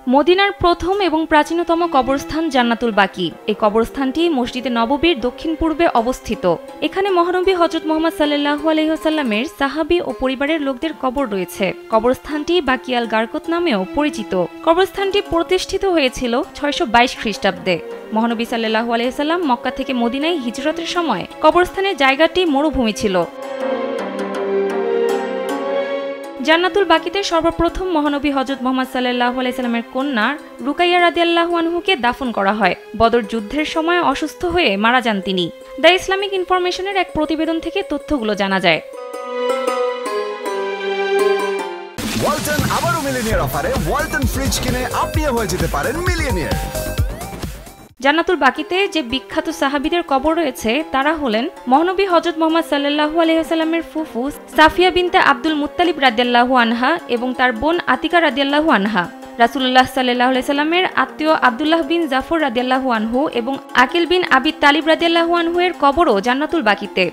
মদিনার প্রথম এবং প্রাচীনতম কবরস্থান জান্নাতুল বাকি। এই কবরস্থানটি মসজিদে নববীর দক্ষিণ পূর্বে অবস্থিত। এখানে মহানবী হযরত মুহাম্মদ সাল্লাল্লাহু আলাইহি ওয়াসাল্লামের সাহাবী ও পরিবারের লোকদের কবর রয়েছে। কবরস্থানটি বাকিয়াল গারকত নামেও পরিচিত। কবরস্থানটি প্রতিষ্ঠিত হয়েছিল 622 খ্রিস্টাব্দে। মহানবী সাল্লাল্লাহু আলাইহি ওয়াসাল্লাম মক্কা থেকে মদিনায় হিজরতের সময় কবরস্থানের জায়গাটি মরুভূমি ছিল। জান্নাতুল বাকিতে সর্বপ্রথম মহানবী হযরত মুহাম্মদ সাল্লাল্লাহু আলাইহি সাল্লামের কন্যা রুকাইয়া রাদিয়াল্লাহু আনহুকে দাফন করা হয়। বদর যুদ্ধের সময় অসুস্থ হয়ে মারা যান তিনি। দ্য ইসলামিক ইনফরমেশনের এক প্রতিবেদন থেকে তথ্যগুলো জানা যায়। ওয়ালটন আবারো মিলিয়নিয়ার অফারে ওয়ালটন ফ্রিজ কিনে আপনিও হয়ে যেতে পারেন মিলিয়নিয়ার। জান্নাতুল বাকিতে যে বিখ্যাত সাহাবীদের কবর রয়েছে তারা হলেন মহানবী হযরত মুহাম্মদ সাল্লাল্লাহু আলাইহি ওয়াসাল্লামের ফুফু সাফিয়া বিনতে আব্দুল মুত্তালিব রাদিয়াল্লাহু আনহা এবং তার বোন আতিকা রাদিয়াল্লাহু আনহা, রাসূলুল্লাহ সাল্লাল্লাহু আলাইহি সাল্লামের আত্মীয় আব্দুল্লাহ বিন জাফর রাদিয়াল্লাহু আনহু এবং আকিল বিন আবি তালিব রাদিয়াল্লাহু আনহু এর কবরও জান্নাতুল বাকিতে।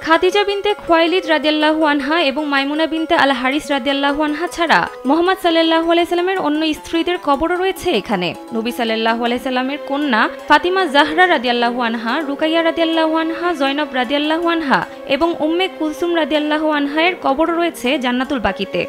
খাদিজা বিনতে খুয়াইলিদ রাদিয়াল্লাহু আনহা এবং মাইমুনা বিনতে আল হারিস রাদিয়াল্লাহু আনহা ছাড়া মুহাম্মদ সাল্লাল্লাহু আলাইহি সাল্লামের অন্য স্ত্রীদের কবরও রয়েছে এখানে। নবী সাল্লাল্লাহু আলাইহি সাল্লামের কন্যা ফাতিমা জাহরা রাদিয়াল্লাহু আনহা, রুকাইয়া রাদিয়াল্লাহু আনহা, জয়নব রাদিয়াল্লাহু আনহা এবং উম্মে কুলসুম রাদিয়াল্লাহু আনহা এর কবরও রয়েছে জান্নাতুল বাকিতে।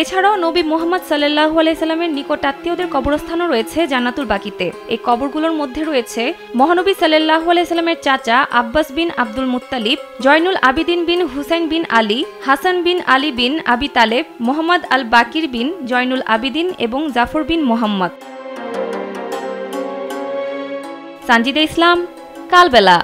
এছাড়াও নবী মুহাম্মদ সাল্লাল্লাহু আলাইহি সাল্লামের নিকটাত্মীয়দের কবরস্থানও রয়েছে জান্নাতুল বাকিতে। এই কবরগুলোর মধ্যে রয়েছে মহানবী সাল্লাল্লাহু আলাইহি সাল্লামের চাচা আব্বাস বিন আব্দুল মুত্তালিব, জয়নুল আবিদিন বিন হুসাইন বিন আলী, হাসান বিন আলী বিন আবি তালেব, মোহাম্মদ আল বাকির বিন জয়নুল আবিদিন এবং জাফর বিন মোহাম্মদ। সানজিদা ইসলাম, কালবেলা।